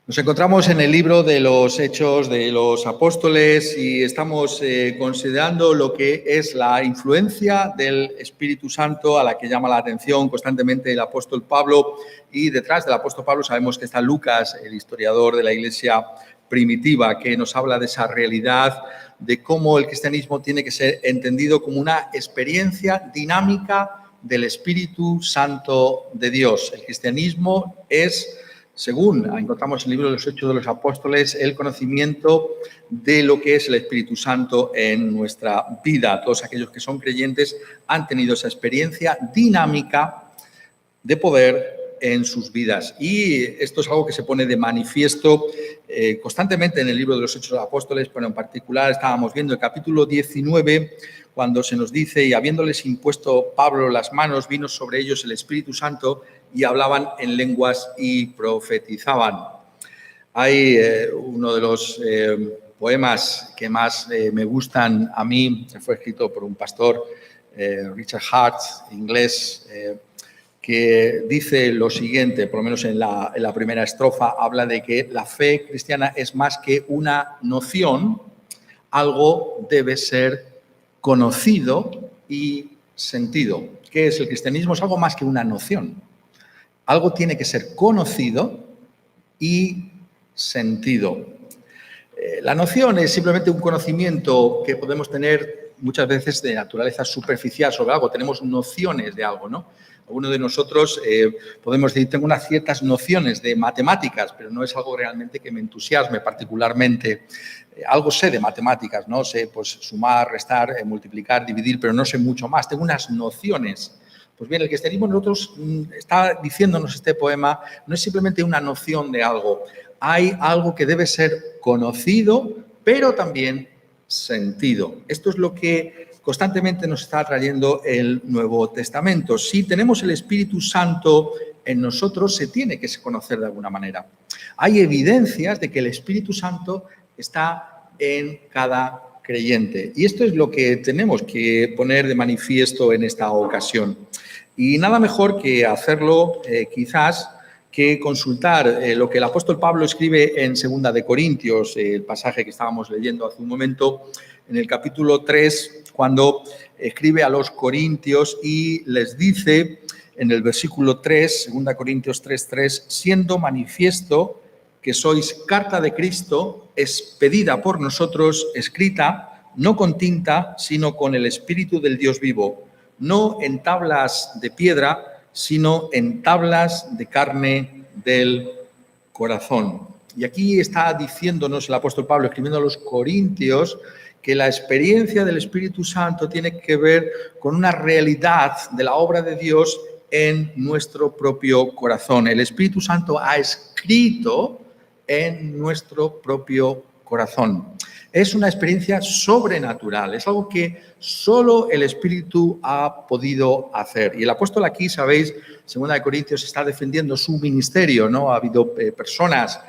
Nos encontramos en el libro de los Hechos de los Apóstoles y estamos considerando lo que es la influencia del Espíritu Santo a la que llama la atención constantemente el apóstol Pablo. Y detrás del apóstol Pablo sabemos que está Lucas, el historiador de la iglesia primitiva, que nos habla de esa realidad de cómo el cristianismo tiene que ser entendido como una experiencia dinámica del Espíritu Santo de Dios. El cristianismo es, según encontramos en el libro de los Hechos de los Apóstoles, el conocimiento de lo que es el Espíritu Santo en nuestra vida. Todos aquellos que son creyentes han tenido esa experiencia dinámica de poder en sus vidas. Y esto es algo que se pone de manifiesto constantemente en el libro de los Hechos de los Apóstoles, pero en particular estábamos viendo el capítulo 19, cuando se nos dice: y habiéndoles impuesto Pablo las manos, vino sobre ellos el Espíritu Santo y hablaban en lenguas y profetizaban. Hay uno de los poemas que más me gustan a mí, fue escrito por un pastor, Richard Hart, inglés, que dice lo siguiente, por lo menos en la primera estrofa, habla de que la fe cristiana es más que una noción, algo debe ser conocido y sentido. ¿Qué es el cristianismo? Es algo más que una noción. Algo tiene que ser conocido y sentido. La noción es simplemente un conocimiento que podemos tener muchas veces de naturaleza superficial sobre algo. Tenemos nociones de algo, ¿no? Algunos de nosotros podemos decir: tengo unas ciertas nociones de matemáticas, pero no es algo realmente que me entusiasme particularmente. Algo sé de matemáticas, ¿no? Sé pues sumar, restar, multiplicar, dividir, pero no sé mucho más. Tengo unas nociones. Pues bien, el cristianismo nosotros está diciéndonos este poema, no es simplemente una noción de algo. Hay algo que debe ser conocido, pero también sentido. Esto es lo que constantemente nos está trayendo el Nuevo Testamento. Si tenemos el Espíritu Santo en nosotros, se tiene que conocer de alguna manera. Hay evidencias de que el Espíritu Santo está en cada creyente. Y esto es lo que tenemos que poner de manifiesto en esta ocasión. Y nada mejor que hacerlo quizás que consultar lo que el apóstol Pablo escribe en 2 de Corintios, el pasaje que estábamos leyendo hace un momento, en el capítulo 3, cuando escribe a los corintios y les dice en el versículo 3, 2 Corintios 3:3, siendo manifiesto que sois carta de Cristo, expedida por nosotros, escrita, no con tinta, sino con el Espíritu del Dios vivo, no en tablas de piedra, sino en tablas de carne del corazón. Y aquí está diciéndonos el apóstol Pablo, escribiendo a los corintios, que la experiencia del Espíritu Santo tiene que ver con una realidad de la obra de Dios en nuestro propio corazón. El Espíritu Santo ha escrito en nuestro propio corazón. Es una experiencia sobrenatural, es algo que solo el Espíritu ha podido hacer. Y el apóstol aquí, sabéis, 2 de Corintios está defendiendo su ministerio, ¿no? Ha habido personas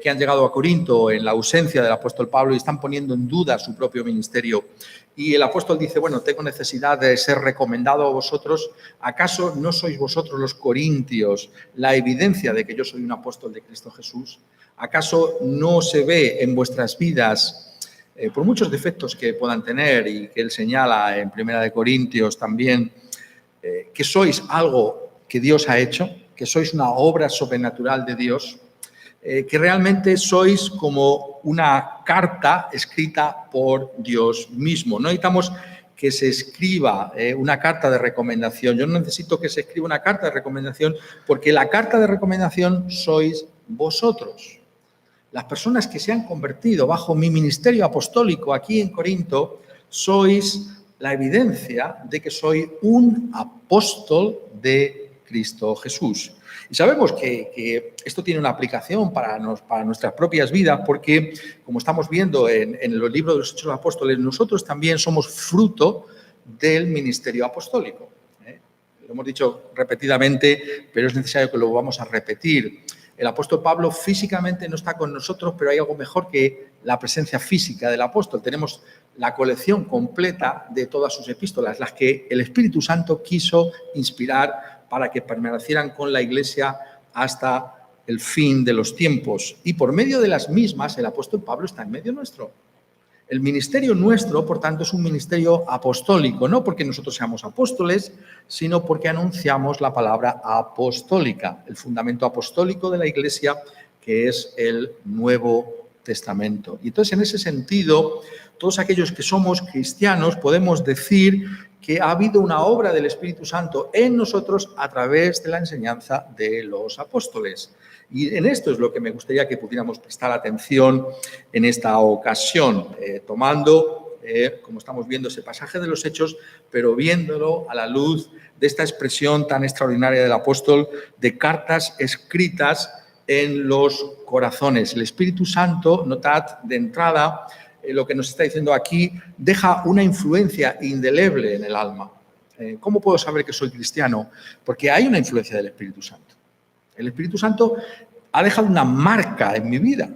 que han llegado a Corinto en la ausencia del apóstol Pablo y están poniendo en duda su propio ministerio. Y el apóstol dice: bueno, tengo necesidad de ser recomendado a vosotros. ¿Acaso no sois vosotros los corintios la evidencia de que yo soy un apóstol de Cristo Jesús? ¿Acaso no se ve en vuestras vidas, por muchos defectos que puedan tener y que él señala en 1 de Corintios también, que sois algo que Dios ha hecho, que sois una obra sobrenatural de Dios? Que realmente sois como una carta escrita por Dios mismo. No necesitamos que se escriba una carta de recomendación. Yo no necesito que se escriba una carta de recomendación, porque la carta de recomendación sois vosotros. Las personas que se han convertido bajo mi ministerio apostólico aquí en Corinto, sois la evidencia de que soy un apóstol de Cristo Jesús. Y sabemos que esto tiene una aplicación para nuestras propias vidas, porque, como estamos viendo en los libros de los Hechos de los Apóstoles, nosotros también somos fruto del ministerio apostólico. Lo hemos dicho repetidamente, pero es necesario que lo vamos a repetir. El apóstol Pablo físicamente no está con nosotros, pero hay algo mejor que la presencia física del apóstol. Tenemos la colección completa de todas sus epístolas, las que el Espíritu Santo quiso inspirar para que permanecieran con la Iglesia hasta el fin de los tiempos. Y por medio de las mismas, el apóstol Pablo está en medio nuestro. El ministerio nuestro, por tanto, es un ministerio apostólico, no porque nosotros seamos apóstoles, sino porque anunciamos la palabra apostólica, el fundamento apostólico de la Iglesia, que es el Nuevo Testamento. Y entonces, en ese sentido, todos aquellos que somos cristianos podemos decir que ha habido una obra del Espíritu Santo en nosotros a través de la enseñanza de los apóstoles. Y en esto es lo que me gustaría que pudiéramos prestar atención en esta ocasión, tomando, como estamos viendo, ese pasaje de los Hechos, pero viéndolo a la luz de esta expresión tan extraordinaria del apóstol de cartas escritas en los corazones. El Espíritu Santo, notad de entrada, lo que nos está diciendo aquí, deja una influencia indeleble en el alma. ¿Cómo puedo saber que soy cristiano? Porque hay una influencia del Espíritu Santo. El Espíritu Santo ha dejado una marca en mi vida.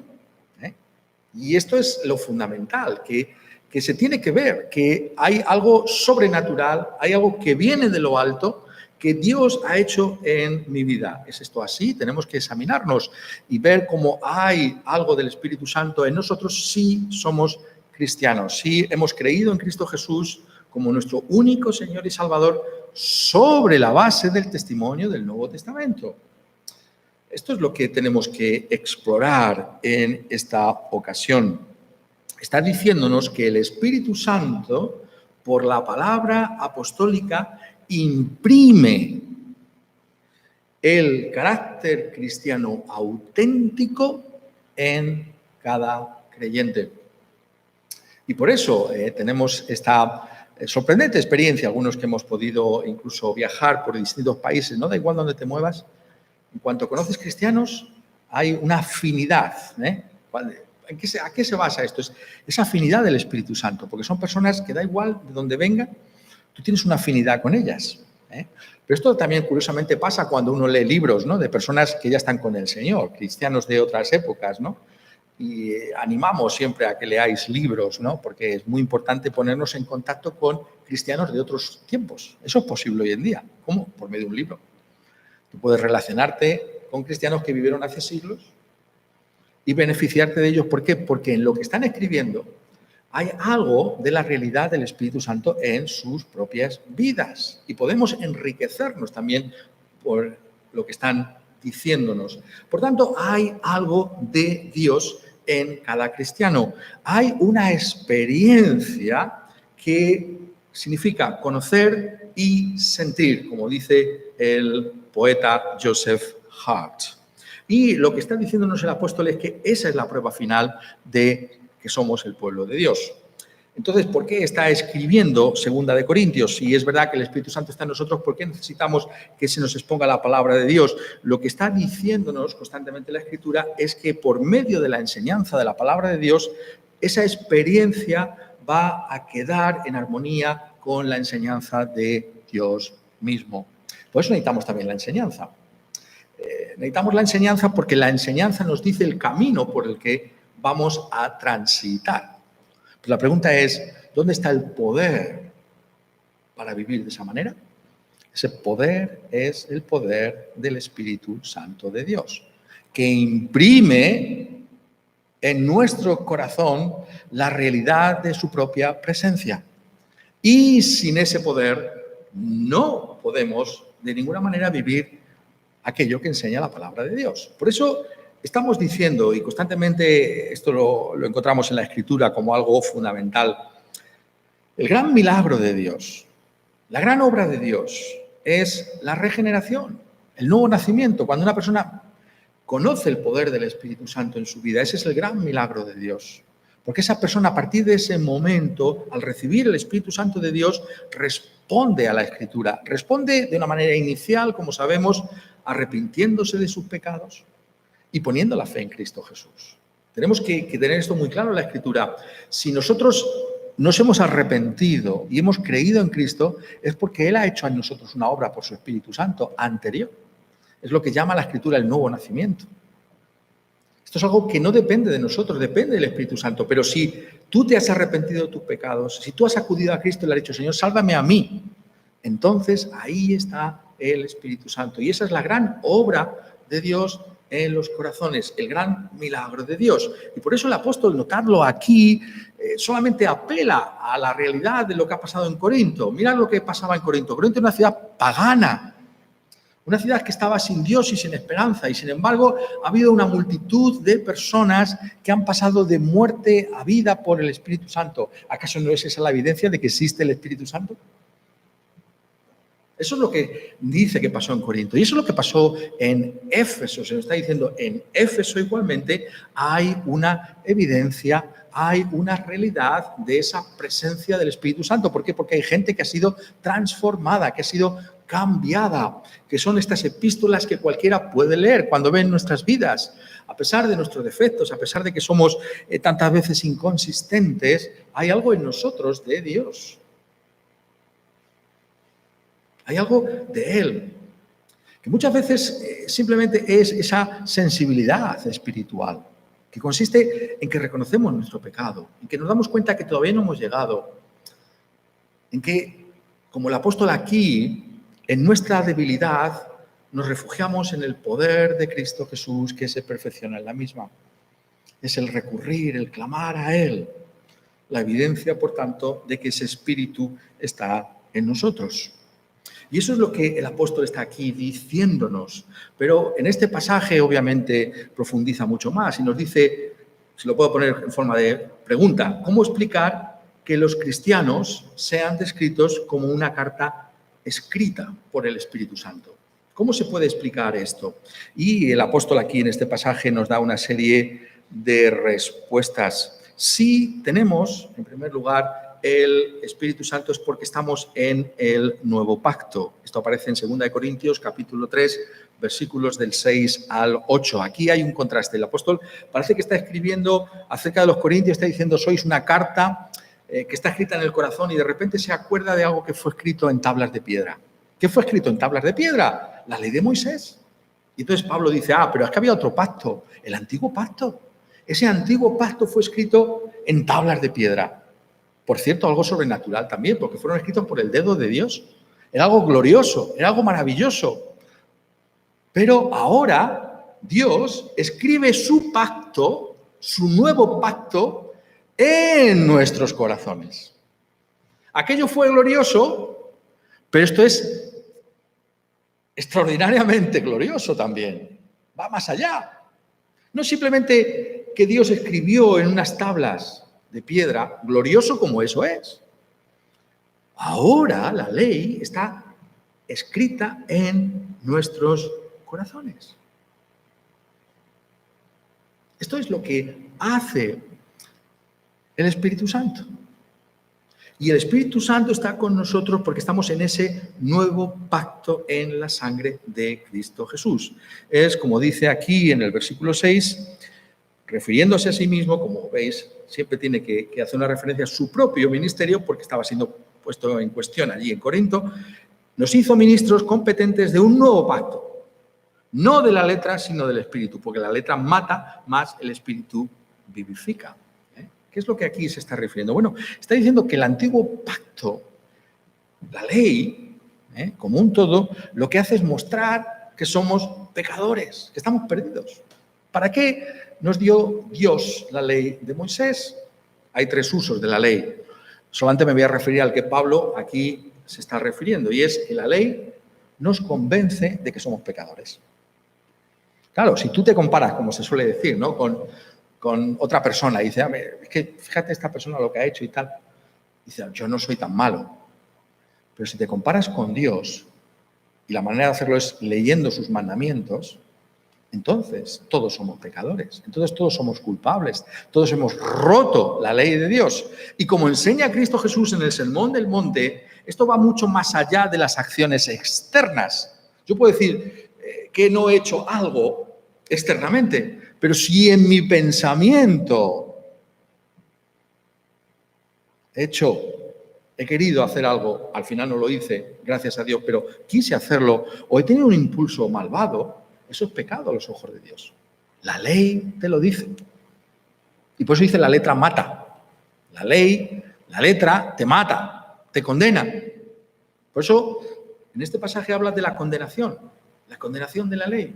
Y esto es lo fundamental, que se tiene que ver, que hay algo sobrenatural, hay algo que viene de lo alto, que Dios ha hecho en mi vida. ¿Es esto así? Tenemos que examinarnos y ver cómo hay algo del Espíritu Santo en nosotros si somos cristianos, si hemos creído en Cristo Jesús como nuestro único Señor y Salvador sobre la base del testimonio del Nuevo Testamento. Esto es lo que tenemos que explorar en esta ocasión. Está diciéndonos que el Espíritu Santo, por la palabra apostólica, imprime el carácter cristiano auténtico en cada creyente. Y por eso tenemos esta sorprendente experiencia, algunos que hemos podido incluso viajar por distintos países, no da igual donde te muevas. En cuanto conoces cristianos, hay una afinidad. ¿A qué se basa esto? Es esa afinidad del Espíritu Santo, porque son personas que da igual de dónde vengan, tú tienes una afinidad con ellas. Pero esto también curiosamente pasa cuando uno lee libros, ¿no?, de personas que ya están con el Señor, cristianos de otras épocas, ¿no? Y animamos siempre a que leáis libros, ¿no?, porque es muy importante ponernos en contacto con cristianos de otros tiempos. Eso es posible hoy en día. ¿Cómo? Por medio de un libro. Tú puedes relacionarte con cristianos que vivieron hace siglos y beneficiarte de ellos. ¿Por qué? Porque en lo que están escribiendo hay algo de la realidad del Espíritu Santo en sus propias vidas. Y podemos enriquecernos también por lo que están diciéndonos. Por tanto, hay algo de Dios en cada cristiano. Hay una experiencia que significa conocer y sentir, como dice el poeta Joseph Hart. Y lo que está diciéndonos el apóstol es que esa es la prueba final de que somos el pueblo de Dios. Entonces, ¿por qué está escribiendo Segunda de Corintios? Si es verdad que el Espíritu Santo está en nosotros, ¿por qué necesitamos que se nos exponga la palabra de Dios? Lo que está diciéndonos constantemente la Escritura es que por medio de la enseñanza de la palabra de Dios, esa experiencia va a quedar en armonía con la enseñanza de Dios mismo. Por eso necesitamos también la enseñanza. Necesitamos la enseñanza porque la enseñanza nos dice el camino por el que vamos a transitar. Pues la pregunta es, ¿dónde está el poder para vivir de esa manera? Ese poder es el poder del Espíritu Santo de Dios, que imprime en nuestro corazón la realidad de su propia presencia. Y sin ese poder no podemos de ninguna manera vivir aquello que enseña la palabra de Dios. Por eso estamos diciendo, y constantemente esto lo encontramos en la Escritura como algo fundamental, el gran milagro de Dios, la gran obra de Dios es la regeneración, el nuevo nacimiento. Cuando una persona conoce el poder del Espíritu Santo en su vida, ese es el gran milagro de Dios. Porque esa persona a partir de ese momento, al recibir el Espíritu Santo de Dios, responde a la Escritura. Responde de una manera inicial, como sabemos, arrepintiéndose de sus pecados y poniendo la fe en Cristo Jesús. Tenemos que tener esto muy claro en la Escritura. Si nosotros nos hemos arrepentido y hemos creído en Cristo, es porque Él ha hecho en nosotros una obra por su Espíritu Santo anterior. Es lo que llama la Escritura el nuevo nacimiento. Esto es algo que no depende de nosotros, depende del Espíritu Santo. Pero si tú te has arrepentido de tus pecados, si tú has acudido a Cristo y le has dicho, Señor, sálvame a mí, entonces ahí está el Espíritu Santo. Y esa es la gran obra de Dios en los corazones, el gran milagro de Dios. Y por eso el apóstol, notarlo aquí, solamente apela a la realidad de lo que ha pasado en Corinto. Mirad lo que pasaba en Corinto. Corinto es una ciudad pagana, una ciudad que estaba sin Dios y sin esperanza, y sin embargo ha habido una multitud de personas que han pasado de muerte a vida por el Espíritu Santo. ¿Acaso no es esa la evidencia de que existe el Espíritu Santo? Eso es lo que dice que pasó en Corinto. Y eso es lo que pasó en Éfeso. Se nos está diciendo, en Éfeso igualmente hay una evidencia, hay una realidad de esa presencia del Espíritu Santo. ¿Por qué? Porque hay gente que ha sido transformada, que ha sido cambiada, que son estas epístolas que cualquiera puede leer cuando ven nuestras vidas. A pesar de nuestros defectos, a pesar de que somos tantas veces inconsistentes, hay algo en nosotros de Dios. Hay algo de Él, que muchas veces simplemente es esa sensibilidad espiritual, que consiste en que reconocemos nuestro pecado, en que nos damos cuenta que todavía no hemos llegado, en que, como el apóstol aquí, en nuestra debilidad nos refugiamos en el poder de Cristo Jesús, que se perfecciona en la misma. Es el recurrir, el clamar a Él, la evidencia, por tanto, de que ese Espíritu está en nosotros. Y eso es lo que el apóstol está aquí diciéndonos. Pero en este pasaje, obviamente, profundiza mucho más y nos dice, si lo puedo poner en forma de pregunta, ¿cómo explicar que los cristianos sean descritos como una carta escrita por el Espíritu Santo? ¿Cómo se puede explicar esto? Y el apóstol aquí en este pasaje nos da una serie de respuestas. Sí tenemos, en primer lugar, el Espíritu Santo es porque estamos en el nuevo pacto. Esto aparece en 2 Corintios, capítulo 3, versículos del 6 al 8. Aquí hay un contraste. El apóstol parece que está escribiendo acerca de los corintios, está diciendo, sois una carta que está escrita en el corazón, y de repente se acuerda de algo que fue escrito en tablas de piedra. ¿Qué fue escrito en tablas de piedra? La ley de Moisés. Y entonces Pablo dice, pero es que había otro pacto, el antiguo pacto. Ese antiguo pacto fue escrito en tablas de piedra. Por cierto, algo sobrenatural también, porque fueron escritos por el dedo de Dios. Era algo glorioso, era algo maravilloso. Pero ahora Dios escribe su pacto, su nuevo pacto, en nuestros corazones. Aquello fue glorioso, pero esto es extraordinariamente glorioso también. Va más allá. No simplemente que Dios escribió en unas tablas de piedra, glorioso como eso es. Ahora la ley está escrita en nuestros corazones. Esto es lo que hace el Espíritu Santo. Y el Espíritu Santo está con nosotros porque estamos en ese nuevo pacto en la sangre de Cristo Jesús. Es como dice aquí en el versículo 6, refiriéndose a sí mismo, como veis, siempre tiene que hacer una referencia a su propio ministerio porque estaba siendo puesto en cuestión allí en Corinto, nos hizo ministros competentes de un nuevo pacto, no de la letra, sino del Espíritu, porque la letra mata, más el Espíritu vivifica. ¿Qué es lo que aquí se está refiriendo? Bueno, está diciendo que el antiguo pacto, la ley, como un todo, lo que hace es mostrar que somos pecadores, que estamos perdidos. ¿Para qué nos dio Dios la ley de Moisés? Hay 3 usos de la ley. Solamente me voy a referir al que Pablo aquí se está refiriendo, y es que la ley nos convence de que somos pecadores. Claro, si tú te comparas, como se suele decir, ¿no?, con otra persona y dice, es que fíjate esta persona lo que ha hecho y tal, dice, yo no soy tan malo. Pero si te comparas con Dios, y la manera de hacerlo es leyendo sus mandamientos, entonces todos somos pecadores, entonces todos somos culpables, todos hemos roto la ley de Dios. Y como enseña Cristo Jesús en el Sermón del Monte, esto va mucho más allá de las acciones externas. Yo puedo decir que no he hecho algo externamente, pero si en mi pensamiento he querido hacer algo, al final no lo hice, gracias a Dios, pero quise hacerlo, o he tenido un impulso malvado, eso es pecado a los ojos de Dios. La ley te lo dice. Y por eso dice la letra mata. La ley, la letra te mata, te condena. Por eso en este pasaje habla de la condenación de la ley.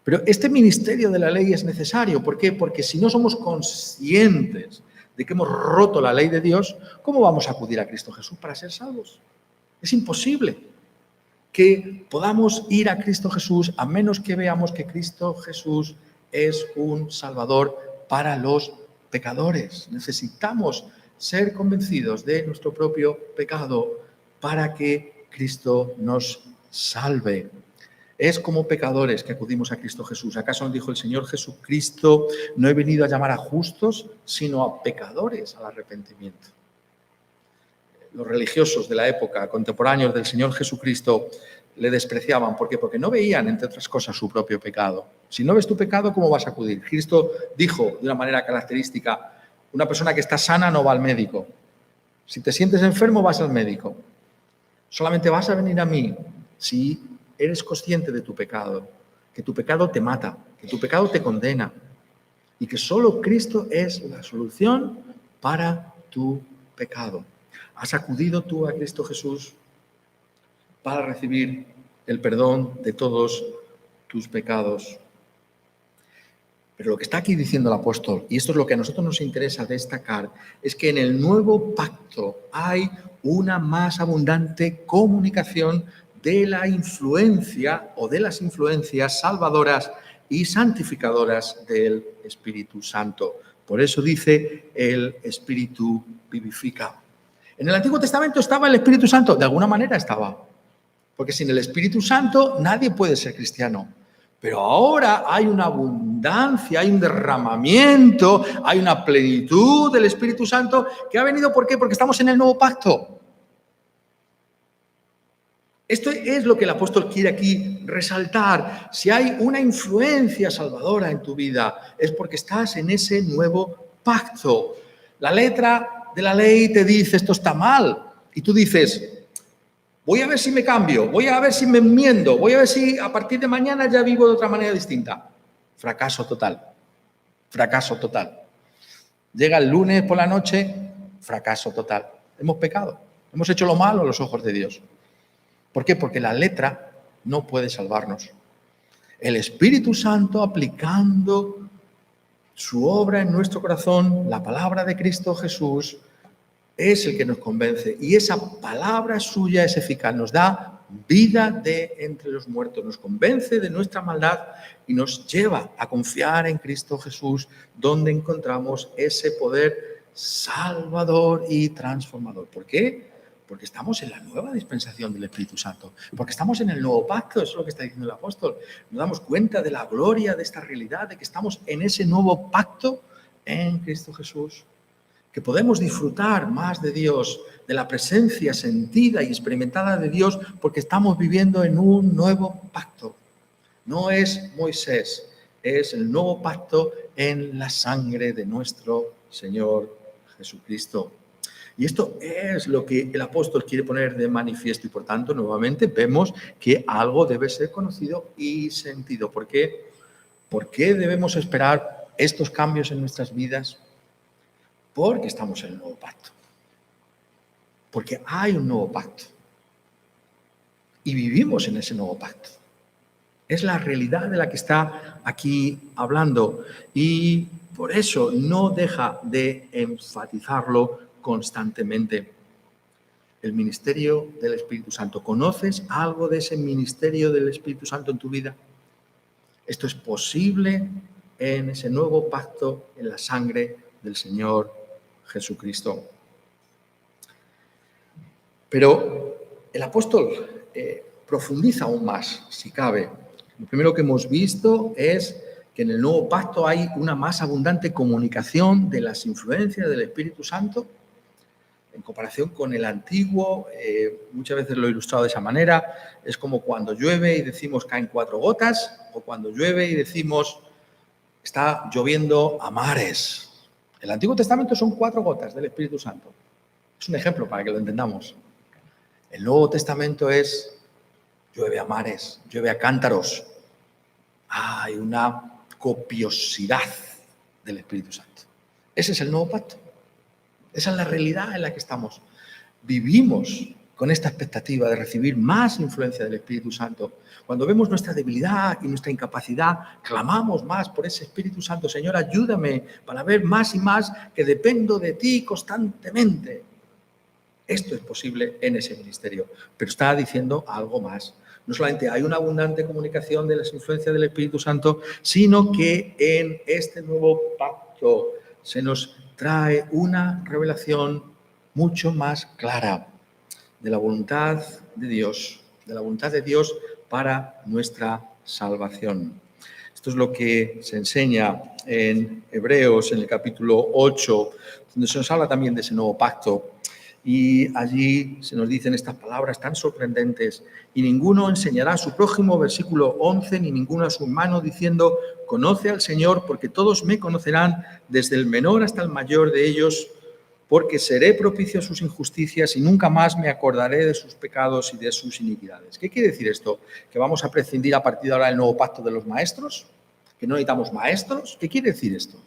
Pero este ministerio de la ley es necesario. ¿Por qué? Porque si no somos conscientes de que hemos roto la ley de Dios, ¿cómo vamos a acudir a Cristo Jesús para ser salvos? Es imposible que podamos ir a Cristo Jesús a menos que veamos que Cristo Jesús es un Salvador para los pecadores. Necesitamos ser convencidos de nuestro propio pecado para que Cristo nos salve. Es como pecadores que acudimos a Cristo Jesús. ¿Acaso nos dijo el Señor Jesucristo, no he venido a llamar a justos, sino a pecadores al arrepentimiento? Los religiosos de la época, contemporáneos del Señor Jesucristo, le despreciaban. ¿Por qué? Porque no veían, entre otras cosas, su propio pecado. Si no ves tu pecado, ¿cómo vas a acudir? Cristo dijo de una manera característica, una persona que está sana no va al médico. Si te sientes enfermo, vas al médico. Solamente vas a venir a mí si eres consciente de tu pecado, que tu pecado te mata, que tu pecado te condena y que solo Cristo es la solución para tu pecado. ¿Has acudido tú a Cristo Jesús para recibir el perdón de todos tus pecados? Pero lo que está aquí diciendo el apóstol, y esto es lo que a nosotros nos interesa destacar, es que en el nuevo pacto hay una más abundante comunicación de la influencia o de las influencias salvadoras y santificadoras del Espíritu Santo. Por eso dice, el Espíritu vivifica. En el Antiguo Testamento estaba el Espíritu Santo, de alguna manera estaba, porque sin el Espíritu Santo nadie puede ser cristiano. Pero ahora hay una abundancia, hay un derramamiento, hay una plenitud del Espíritu Santo que ha venido, ¿por qué? Porque estamos en el nuevo pacto. Esto es lo que el apóstol quiere aquí resaltar. Si hay una influencia salvadora en tu vida, es porque estás en ese nuevo pacto. La letra de la ley te dice, esto está mal. Y tú dices, voy a ver si me cambio, voy a ver si me enmiendo, voy a ver si a partir de mañana ya vivo de otra manera distinta. Fracaso total. Fracaso total. Llega el lunes por la noche, fracaso total. Hemos pecado. Hemos hecho lo malo a los ojos de Dios. ¿Por qué? Porque la letra no puede salvarnos. El Espíritu Santo aplicando su obra en nuestro corazón, la palabra de Cristo Jesús, es el que nos convence. Y esa palabra suya es eficaz, nos da vida de entre los muertos, nos convence de nuestra maldad y nos lleva a confiar en Cristo Jesús, donde encontramos ese poder salvador y transformador. ¿Por qué? Porque estamos en la nueva dispensación del Espíritu Santo, porque estamos en el nuevo pacto, eso es lo que está diciendo el apóstol. Nos damos cuenta de la gloria de esta realidad, de que estamos en ese nuevo pacto en Cristo Jesús, que podemos disfrutar más de Dios, de la presencia sentida y experimentada de Dios, porque estamos viviendo en un nuevo pacto. No es Moisés, es el nuevo pacto en la sangre de nuestro Señor Jesucristo. Y esto es lo que el apóstol quiere poner de manifiesto y por tanto nuevamente vemos que algo debe ser conocido y sentido. ¿Por qué? ¿Por qué debemos esperar estos cambios en nuestras vidas? Porque estamos en el nuevo pacto. Porque hay un nuevo pacto. Y vivimos en ese nuevo pacto. Es la realidad de la que está aquí hablando. Y por eso no deja de enfatizarlo constantemente. El ministerio del Espíritu Santo. ¿Conoces algo de ese ministerio del Espíritu Santo en tu vida? Esto es posible en ese nuevo pacto, en la sangre del Señor Jesucristo. Pero el apóstol profundiza aún más, si cabe. Lo primero que hemos visto es que en el nuevo pacto hay una más abundante comunicación de las influencias del Espíritu Santo en comparación con el antiguo. Muchas veces lo he ilustrado de esa manera. Es como cuando llueve y decimos caen 4 gotas, o cuando llueve y decimos está lloviendo a mares. El Antiguo Testamento son 4 gotas del Espíritu Santo. Es un ejemplo para que lo entendamos. El Nuevo Testamento es llueve a mares, llueve a cántaros. Hay una copiosidad del Espíritu Santo. Ese es el nuevo pacto. Esa es la realidad en la que estamos. Vivimos con esta expectativa de recibir más influencia del Espíritu Santo. Cuando vemos nuestra debilidad y nuestra incapacidad, clamamos más por ese Espíritu Santo. Señor, ayúdame para ver más y más que dependo de ti constantemente. Esto es posible en ese ministerio, pero está diciendo algo más. No solamente hay una abundante comunicación de las influencias del Espíritu Santo, sino que en este nuevo pacto se nos trae una revelación mucho más clara de la voluntad de Dios para nuestra salvación. Esto es lo que se enseña en Hebreos, en el capítulo 8, donde se nos habla también de ese nuevo pacto. Y allí se nos dicen estas palabras tan sorprendentes: y ninguno enseñará a su prójimo, versículo 11, ni ninguno a su hermano, diciendo, conoce al Señor, porque todos me conocerán, desde el menor hasta el mayor de ellos, porque seré propicio a sus injusticias y nunca más me acordaré de sus pecados y de sus iniquidades. ¿Qué quiere decir esto? ¿Que vamos a prescindir a partir de ahora del nuevo pacto de los maestros? ¿Que no necesitamos maestros? ¿Qué quiere decir esto?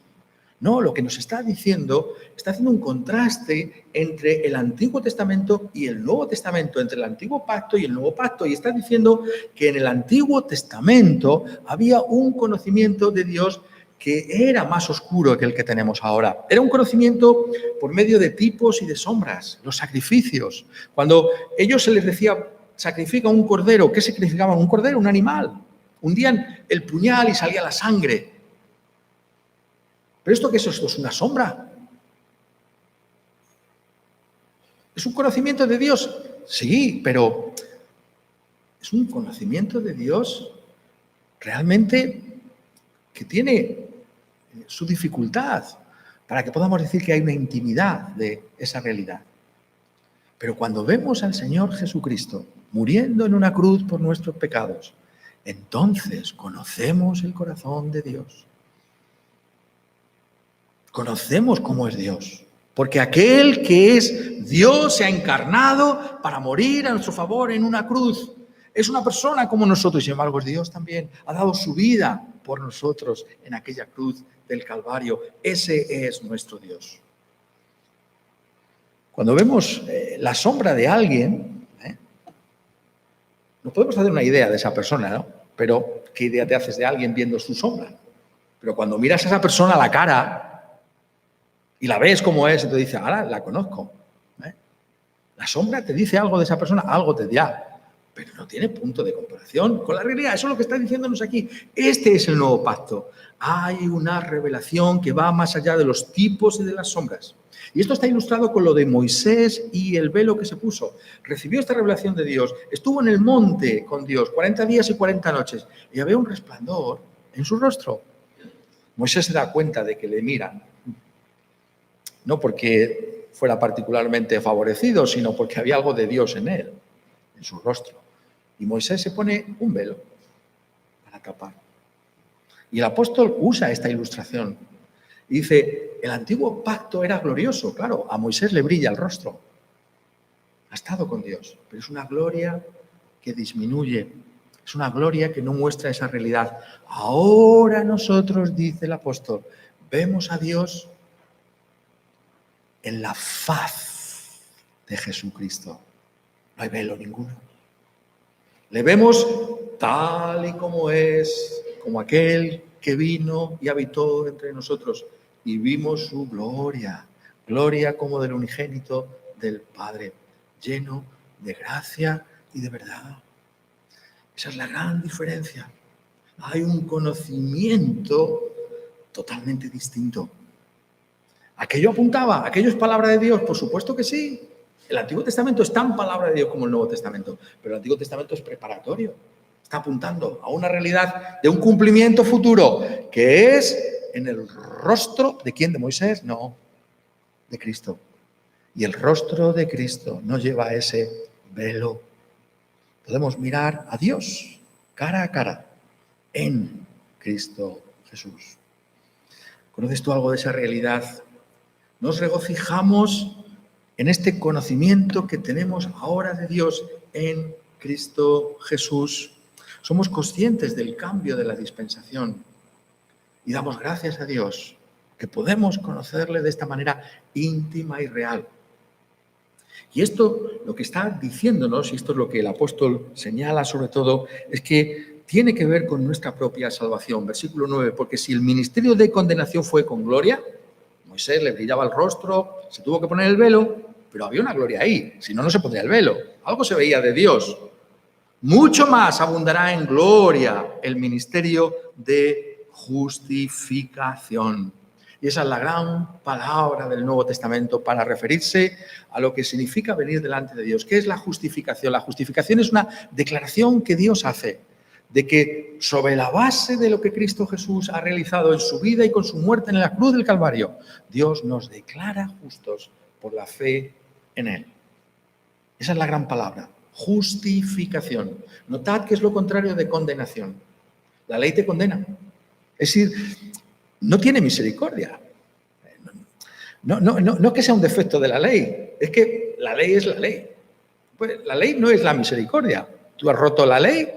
No, lo que nos está diciendo, está haciendo un contraste entre el Antiguo Testamento y el Nuevo Testamento, entre el Antiguo Pacto y el Nuevo Pacto, y está diciendo que en el Antiguo Testamento había un conocimiento de Dios que era más oscuro que el que tenemos ahora. Era un conocimiento por medio de tipos y de sombras, los sacrificios. Cuando ellos se les decía, sacrifica un cordero, ¿qué sacrificaban? Un cordero, un animal. Hundían el puñal y salía la sangre. ¿Pero esto qué es? Esto es una sombra. ¿Es un conocimiento de Dios? Sí, pero es un conocimiento de Dios realmente que tiene su dificultad para que podamos decir que hay una intimidad de esa realidad. Pero cuando vemos al Señor Jesucristo muriendo en una cruz por nuestros pecados, entonces conocemos el corazón de Dios. Conocemos cómo es Dios, porque aquel que es Dios se ha encarnado para morir a nuestro favor en una cruz. Es una persona como nosotros y sin embargo es Dios también. Ha dado su vida por nosotros en aquella cruz del Calvario. Ese es nuestro Dios. Cuando vemos la sombra de alguien, nos podemos hacer una idea de esa persona, ¿no? Pero ¿qué idea te haces de alguien viendo su sombra? Pero cuando miras a esa persona a la cara y la ves como es, y te dices, ahora la conozco. La sombra te dice algo de esa persona, algo te dirá, pero no tiene punto de comparación con la realidad. Eso es lo que está diciéndonos aquí. Este es el nuevo pacto. Hay una revelación que va más allá de los tipos y de las sombras. Y esto está ilustrado con lo de Moisés y el velo que se puso. Recibió esta revelación de Dios, estuvo en el monte con Dios 40 días y 40 noches y había un resplandor en su rostro. Moisés se da cuenta de que le miran. No porque fuera particularmente favorecido, sino porque había algo de Dios en él, en su rostro. Y Moisés se pone un velo para tapar. Y el apóstol usa esta ilustración. Y dice, el antiguo pacto era glorioso, claro, a Moisés le brilla el rostro. Ha estado con Dios, pero es una gloria que disminuye. Es una gloria que no muestra esa realidad. Ahora nosotros, dice el apóstol, vemos a Dios en la faz de Jesucristo. No hay velo ninguno. Le vemos tal y como es, como aquel que vino y habitó entre nosotros. Y vimos su gloria, gloria como del unigénito del Padre, lleno de gracia y de verdad. Esa es la gran diferencia. Hay un conocimiento totalmente distinto. ¿Aquello apuntaba? ¿Aquello es palabra de Dios? Por supuesto que sí. El Antiguo Testamento es tan palabra de Dios como el Nuevo Testamento, pero el Antiguo Testamento es preparatorio. Está apuntando a una realidad de un cumplimiento futuro, que es en el rostro de ¿quién? ¿De Moisés? No, de Cristo. Y el rostro de Cristo nos lleva a ese velo. Podemos mirar a Dios cara a cara en Cristo Jesús. ¿Conoces tú algo de esa realidad? Nos regocijamos en este conocimiento que tenemos ahora de Dios en Cristo Jesús. Somos conscientes del cambio de la dispensación y damos gracias a Dios que podemos conocerle de esta manera íntima y real. Y esto lo que está diciéndonos, y esto es lo que el apóstol señala sobre todo, es que tiene que ver con nuestra propia salvación. Versículo 9, porque si el ministerio de condenación fue con gloria, Moisés le brillaba el rostro, se tuvo que poner el velo, pero había una gloria ahí, si no, no se pondría el velo. Algo se veía de Dios. Mucho más abundará en gloria el ministerio de justificación. Y esa es la gran palabra del Nuevo Testamento para referirse a lo que significa venir delante de Dios. ¿Qué es la justificación? La justificación es una declaración que Dios hace de que sobre la base de lo que Cristo Jesús ha realizado en su vida y con su muerte en la cruz del Calvario, Dios nos declara justos por la fe en Él. Esa es la gran palabra, justificación. Notad que es lo contrario de condenación. La ley te condena. Es decir, no tiene misericordia. No que sea un defecto de la ley, es que la ley es la ley. Pues la ley no es la misericordia. Tú has roto la ley,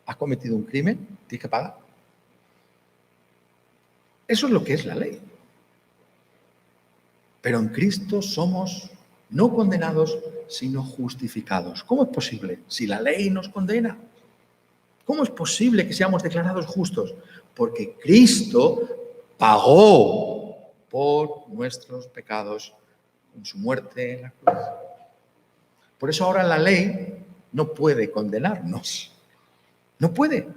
has cometido un crimen, tienes que pagar. Eso es lo que es la ley. Pero en Cristo somos no condenados, sino justificados. ¿Cómo es posible? Si la ley nos condena. ¿Cómo es posible que seamos declarados justos? Porque Cristo pagó por nuestros pecados en su muerte en la cruz. Por eso ahora la ley no puede condenarnos. No puede,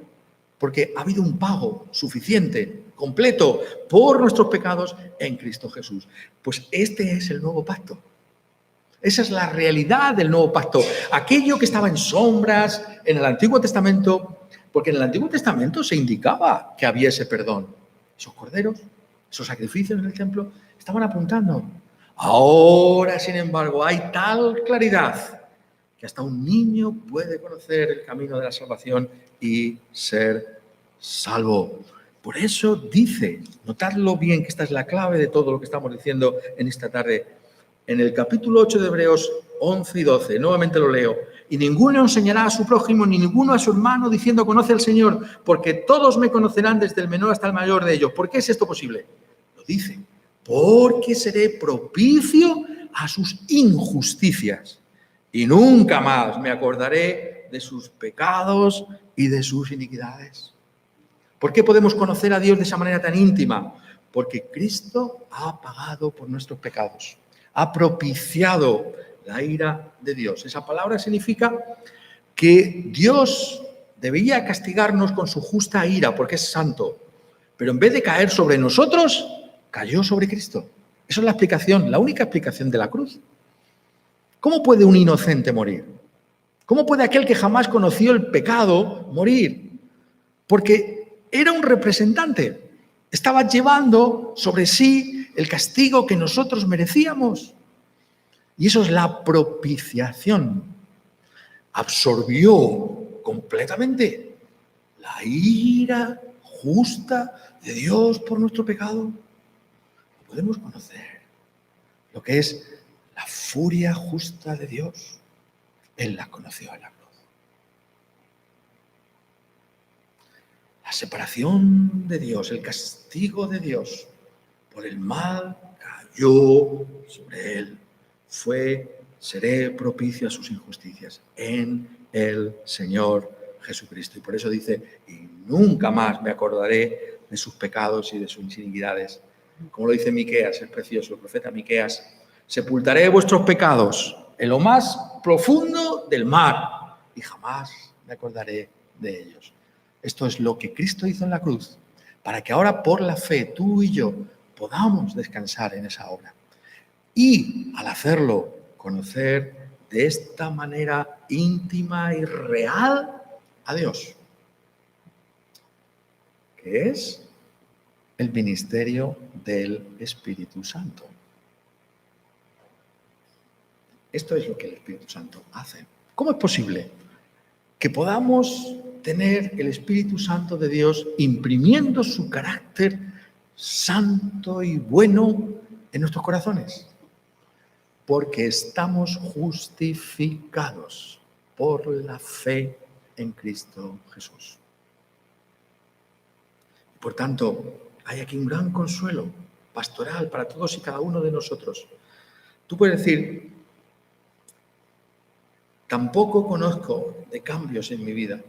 porque ha habido un pago suficiente, completo, por nuestros pecados en Cristo Jesús. Pues este es el nuevo pacto. Esa es la realidad del nuevo pacto. Aquello que estaba en sombras en el Antiguo Testamento, porque en el Antiguo Testamento se indicaba que había ese perdón. Esos corderos, esos sacrificios en el templo, estaban apuntando. Ahora, sin embargo, hay tal claridad que hasta un niño puede conocer el camino de la salvación y ser salvo. Por eso dice, notadlo bien, que esta es la clave de todo lo que estamos diciendo en esta tarde. En el capítulo 8 de Hebreos 11 y 12, nuevamente lo leo. Y ninguno enseñará a su prójimo, ni ninguno a su hermano, diciendo conoce al Señor, porque todos me conocerán desde el menor hasta el mayor de ellos. ¿Por qué es esto posible? Lo dice, porque seré propicio a sus injusticias y nunca más me acordaré de sus pecados y de sus iniquidades. ¿Por qué podemos conocer a Dios de esa manera tan íntima? Porque Cristo ha pagado por nuestros pecados. Ha propiciado la ira de Dios. Esa palabra significa que Dios debía castigarnos con su justa ira porque es santo, pero en vez de caer sobre nosotros, cayó sobre Cristo. Esa es la explicación, la única explicación de la cruz. ¿Cómo puede un inocente morir? ¿Cómo puede aquel que jamás conoció el pecado morir? Porque era un representante. Estaba llevando sobre sí el castigo que nosotros merecíamos. Y eso es la propiciación. Absorbió completamente la ira justa de Dios por nuestro pecado. Podemos conocer lo que es la furia justa de Dios. Él la conoció en la cruz. La separación de Dios, el castigo de Dios por el mal cayó sobre él. Seré propicio a sus injusticias en el Señor Jesucristo. Y por eso dice, y nunca más me acordaré de sus pecados y de sus iniquidades. Como lo dice Miqueas, es precioso, el profeta Miqueas, sepultaré vuestros pecados en lo más profundo del mar y jamás me acordaré de ellos. Esto es lo que Cristo hizo en la cruz, para que ahora por la fe tú y yo podamos descansar en esa obra. Y al hacerlo, conocer de esta manera íntima y real a Dios, que es el ministerio del Espíritu Santo. Esto es lo que el Espíritu Santo hace. ¿Cómo es posible que podamos tener el Espíritu Santo de Dios imprimiendo su carácter santo y bueno en nuestros corazones? Porque estamos justificados por la fe en Cristo Jesús. Por tanto, hay aquí un gran consuelo pastoral para todos y cada uno de nosotros. Tú puedes decir, Tampoco conozco de cambios en mi vida.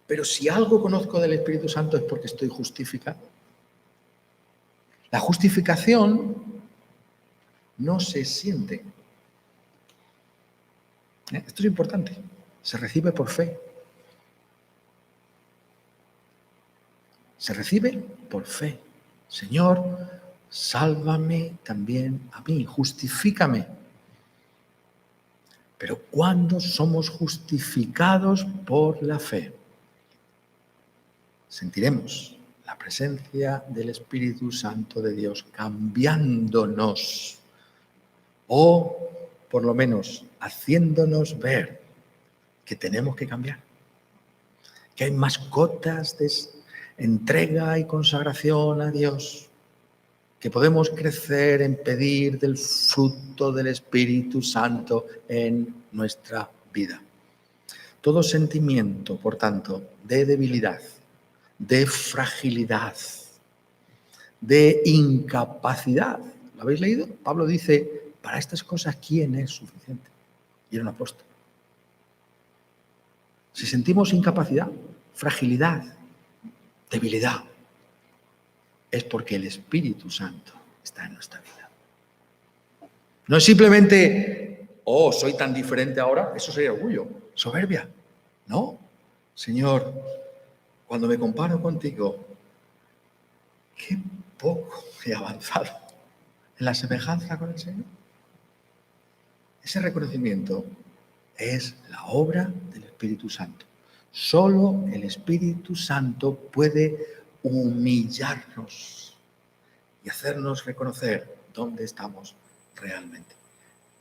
Pero si algo conozco del Espíritu Santo es porque estoy justificado. La justificación no se siente. Esto es importante. Se recibe por fe. Se recibe por fe. Señor, sálvame también a mí, justifícame. Pero ¿cuándo somos justificados por la fe? Sentiremos la presencia del Espíritu Santo de Dios cambiándonos, o por lo menos haciéndonos ver que tenemos que cambiar, que hay más cotas de entrega y consagración a Dios, que podemos crecer en pedir del fruto del Espíritu Santo en nuestra vida. Todo sentimiento, por tanto, de debilidad, de fragilidad, de incapacidad. ¿Lo habéis leído? Pablo dice, para estas cosas, ¿quién es suficiente? Y era un apóstol. Si sentimos incapacidad, fragilidad, debilidad, es porque el Espíritu Santo está en nuestra vida. No es simplemente, soy tan diferente ahora, eso sería orgullo, soberbia. No, Señor, cuando me comparo contigo, qué poco he avanzado en la semejanza con el Señor. Ese reconocimiento es la obra del Espíritu Santo. Solo el Espíritu Santo puede humillarnos y hacernos reconocer dónde estamos realmente.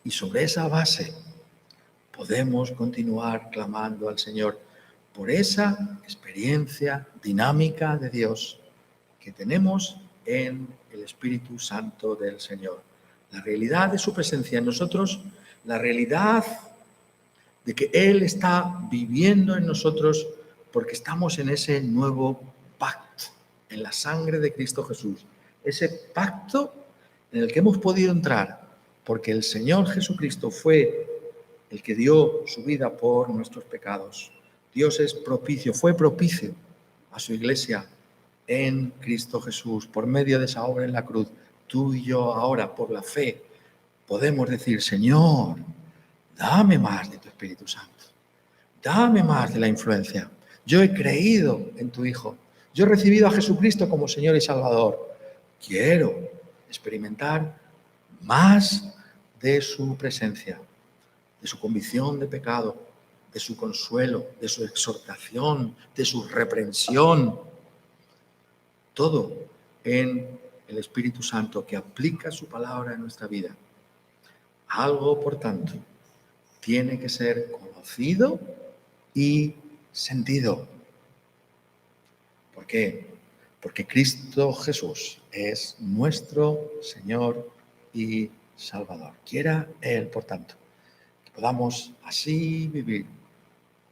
Y sobre esa base podemos continuar clamando al Señor por esa experiencia dinámica de Dios que tenemos en el Espíritu Santo del Señor. La realidad de su presencia en nosotros, la realidad de que Él está viviendo en nosotros porque estamos en ese nuevo pacto, en la sangre de Cristo Jesús. Ese pacto en el que hemos podido entrar porque el Señor Jesucristo fue el que dio su vida por nuestros pecados. Dios es propicio, fue propicio a su iglesia en Cristo Jesús, por medio de esa obra en la cruz. Tú y yo ahora, por la fe, podemos decir, Señor, dame más de tu Espíritu Santo. Dame más de la influencia. Yo he creído en tu Hijo. Yo he recibido a Jesucristo como Señor y Salvador. Quiero experimentar más de su presencia, de su convicción de pecado, de su consuelo, de su exhortación, de su reprensión. Todo en el Espíritu Santo que aplica su palabra en nuestra vida. Algo, por tanto, tiene que ser conocido y sentido. ¿Por qué? Porque Cristo Jesús es nuestro Señor y Salvador. Quiera Él, por tanto, que podamos así vivir,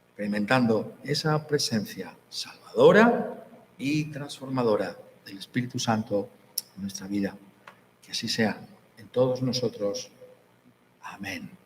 experimentando esa presencia salvadora y transformadora del Espíritu Santo en nuestra vida. Que así sea en todos nosotros. Amén.